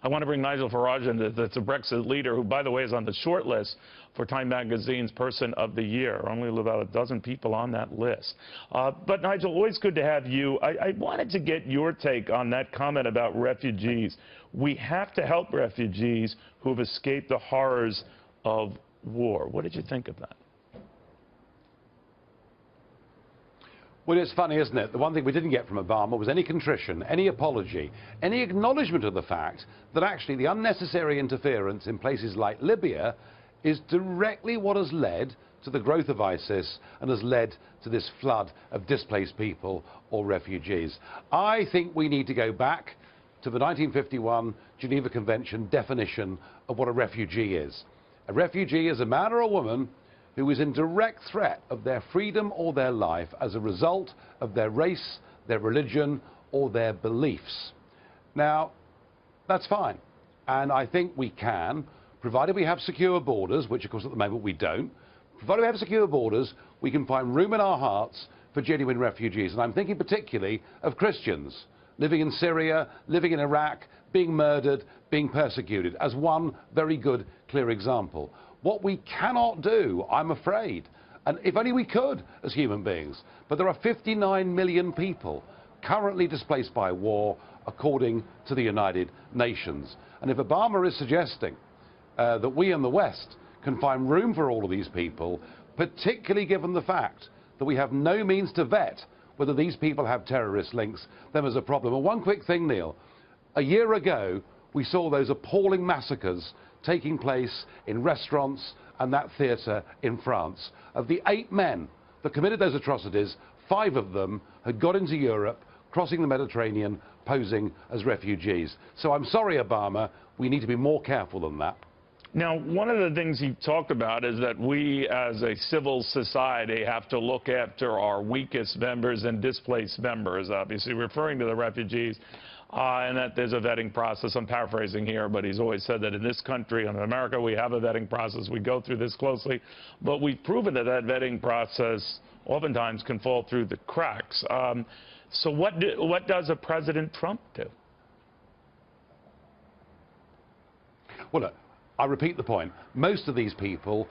I want to bring Nigel Farage in, that's a Brexit leader, who, by the way, is on the short list for Time Magazine's Person of the Year. Only about a dozen people on that list. But Nigel, always good to have you. I wanted to get your take on that comment about refugees. We have to help refugees who have escaped the horrors of war. What did you think of that? Well, it's funny, isn't it? The one thing we didn't get from Obama was any contrition, any apology, any acknowledgement of the fact that actually the unnecessary interference in places like Libya is directly what has led to the growth of ISIS and has led to this flood of displaced people or refugees. I think we need to go back to the 1951 Geneva Convention definition of what a refugee is. A refugee is a man or a woman who is in direct threat of their freedom or their life as a result of their race, their religion, or their beliefs. Now, that's fine. And I think we can, provided we have secure borders, which of course at the moment we don't, provided we have secure borders, we can find room in our hearts for genuine refugees. And I'm thinking particularly of Christians living in Syria, living in Iraq, being murdered, being persecuted, as one very good, clear example. What we cannot do, I'm afraid, and if only we could as human beings, but there are 59 million people currently displaced by war, according to the United Nations. And if Obama is suggesting that we in the West can find room for all of these people, particularly given the fact that we have no means to vet whether these people have terrorist links, then there's a problem. And one quick thing, Neil. A year ago, we saw those appalling massacres taking place in restaurants and that theatre in France. Of the 8 men that committed those atrocities, 5 of them had got into Europe, crossing the Mediterranean, posing as refugees. So I'm sorry, Obama, we need to be more careful than that. Now, one of the things he talked about is that we as a civil society have to look after our weakest members and displaced members, obviously referring to the refugees, and that there's a vetting process. I'm paraphrasing here, but he's always said that in this country, in America, we have a vetting process. We go through this closely, but we've proven that that vetting process oftentimes can fall through the cracks. So what does a President Trump do? Well, look, I repeat the point. Most of these people,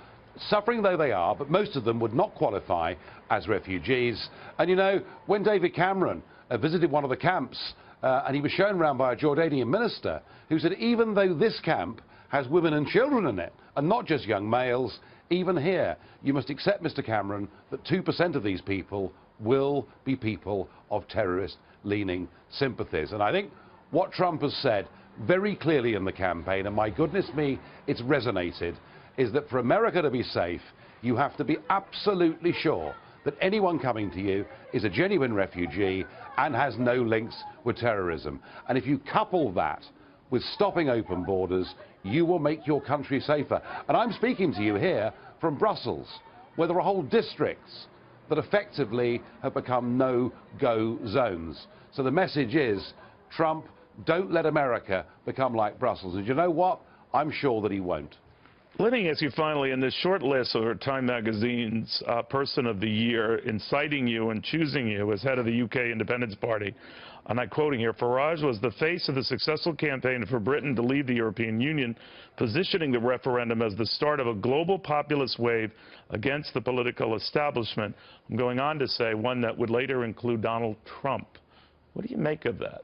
suffering though they are, but most of them would not qualify as refugees. And you know, when David Cameron visited one of the camps, and he was shown around by a Jordanian minister who said even though this camp has women and children in it, and not just young males, even here, you must accept, Mr. Cameron, that 2% of these people will be people of terrorist-leaning sympathies. And I think what Trump has said very clearly in the campaign, and my goodness me, it's resonated, is that for America to be safe, you have to be absolutely sure that anyone coming to you is a genuine refugee and has no links with terrorism. And if you couple that with stopping open borders, you will make your country safer. And I'm speaking to you here from Brussels, where there are whole districts that effectively have become no-go zones. So the message is, Trump, don't let America become like Brussels. And you know what? I'm sure that he won't. Let me ask you finally, in this short list of Time Magazine's Person of the Year, in citing you and choosing you as head of the UK Independence Party, and I'm quoting here, Farage was the face of the successful campaign for Britain to leave the European Union, positioning the referendum as the start of a global populist wave against the political establishment. I'm going on to say one that would later include Donald Trump. What do you make of that?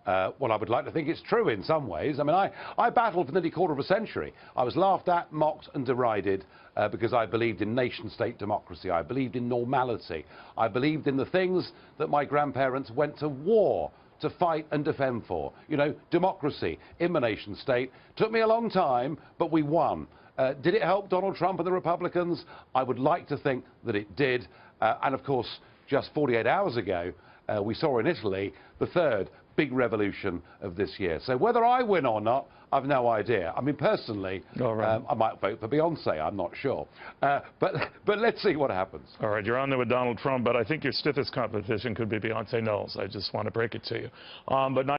Well, I would like to think it's true in some ways. I mean, I battled for nearly a quarter of a century. I was laughed at, mocked and derided because I believed in nation-state democracy. I believed in normality. I believed in the things that my grandparents went to war to fight and defend for. You know, democracy in the nation-state. Took me a long time, but we won. Did it help Donald Trump and the Republicans? I would like to think that it did. And of course, just 48 hours ago, we saw in Italy the third big revolution of this year. So whether I win or not, I've no idea. I mean, personally, I might vote for Beyonce. I'm not sure. But let's see what happens. All right, you're on there with Donald Trump, but I think your stiffest competition could be Beyonce Knowles. I just want to break it to you. But not